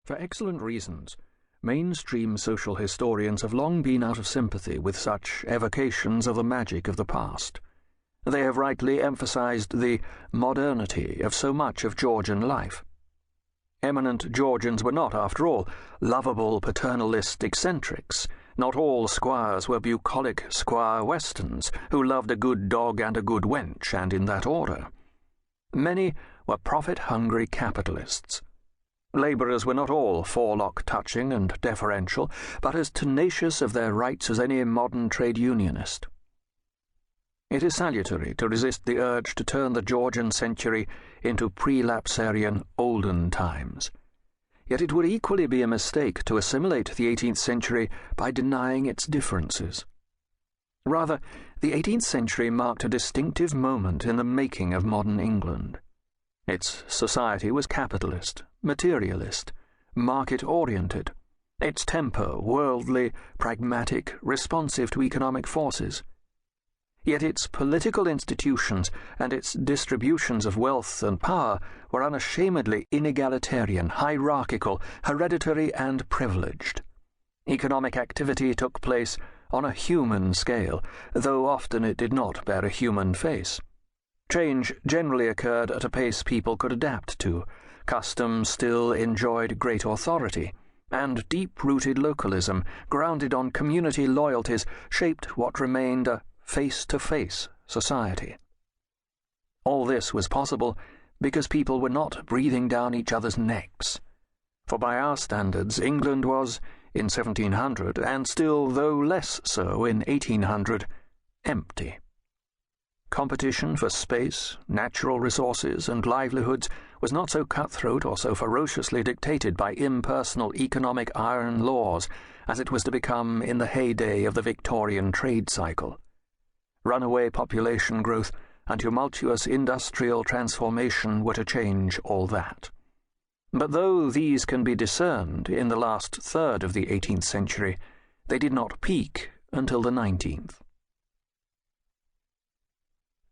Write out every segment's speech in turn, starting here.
For excellent reasons, mainstream social historians have long been out of sympathy with such evocations of the magic of the past. They have rightly emphasized the modernity of so much of Georgian life. Eminent Georgians were not, after all, lovable paternalist eccentrics. Not all squires were bucolic Squire Westons, who loved a good dog and a good wench, and in that order. Many were profit-hungry capitalists. Labourers were not all forelock-touching and deferential, but as tenacious of their rights as any modern trade unionist. It is salutary to resist the urge to turn the Georgian century into prelapsarian olden times. Yet it would equally be a mistake to assimilate the 18th century by denying its differences. Rather, the 18th century marked a distinctive moment in the making of modern England. Its society was capitalist, materialist, market-oriented, its temper worldly, pragmatic, responsive to economic forces. Yet its political institutions and its distributions of wealth and power were unashamedly inegalitarian, hierarchical, hereditary, and privileged. Economic activity took place on a human scale, though often it did not bear a human face. Change generally occurred at a pace people could adapt to. Custom still enjoyed great authority, and deep-rooted localism, grounded on community loyalties, shaped what remained a face-to-face society. All this was possible because people were not breathing down each other's necks. For by our standards, England was, in 1700, and still, though less so, in 1800, empty. Competition for space, natural resources, and livelihoods was not so cutthroat or so ferociously dictated by impersonal economic iron laws as it was to become in the heyday of the Victorian trade cycle. Runaway population growth and tumultuous industrial transformation were to change all that. But though these can be discerned in the last third of the 18th century, they did not peak until the 19th.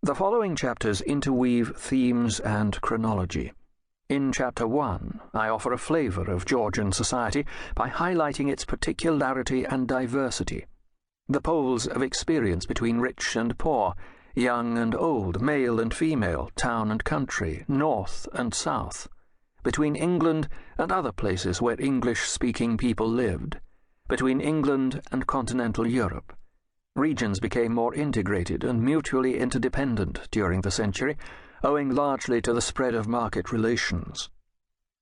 The following chapters interweave themes and chronology. In Chapter 1, I offer a flavour of Georgian society by highlighting its particularity and diversity, the poles of experience between rich and poor, young and old, male and female, town and country, north and south, between England and other places where English-speaking people lived, between England and continental Europe. Regions became more integrated and mutually interdependent during the century, owing largely to the spread of market relations.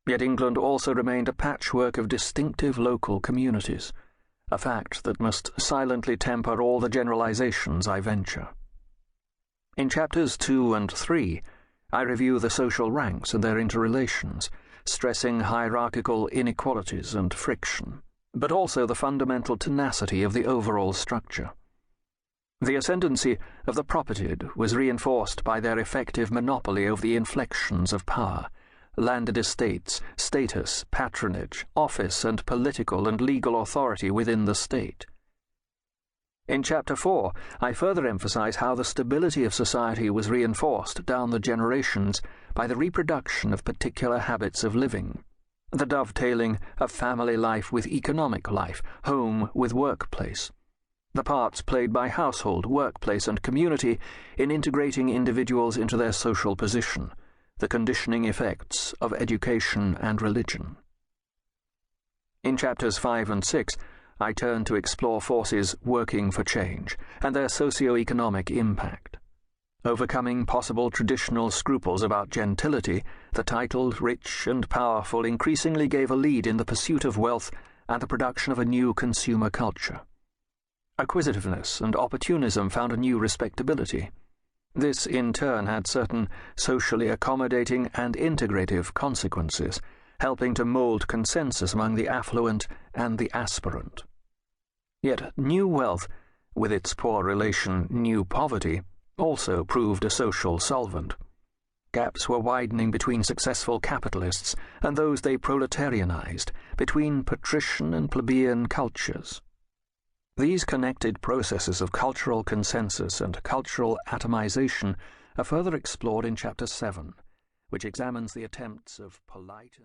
Yet England also remained a patchwork of distinctive local communities, a fact that must silently temper all the generalizations I venture. In Chapters 2 and 3, I review the social ranks and their interrelations, stressing hierarchical inequalities and friction, but also the fundamental tenacity of the overall structure. The ascendancy of the propertied was reinforced by their effective monopoly over the inflections of power, landed estates, status, patronage, office, and political and legal authority within the state. In Chapter 4, I further emphasize how the stability of society was reinforced down the generations by the reproduction of particular habits of living, the dovetailing of family life with economic life, home with workplace, the parts played by household, workplace, and community in integrating individuals into their social position, the conditioning effects of education and religion. In Chapters 5 and 6, I turn to explore forces working for change and their socio-economic impact. Overcoming possible traditional scruples about gentility, the titled, rich, and powerful increasingly gave a lead in the pursuit of wealth and the production of a new consumer culture. Acquisitiveness and opportunism found a new respectability. This, in turn, had certain socially accommodating and integrative consequences, helping to mold consensus among the affluent and the aspirant. Yet new wealth, with its poor relation new poverty, also proved a social solvent. Gaps were widening between successful capitalists and those they proletarianized, between patrician and plebeian cultures. These connected processes of cultural consensus and cultural atomization are further explored in Chapter 7, which examines the attempts of polite and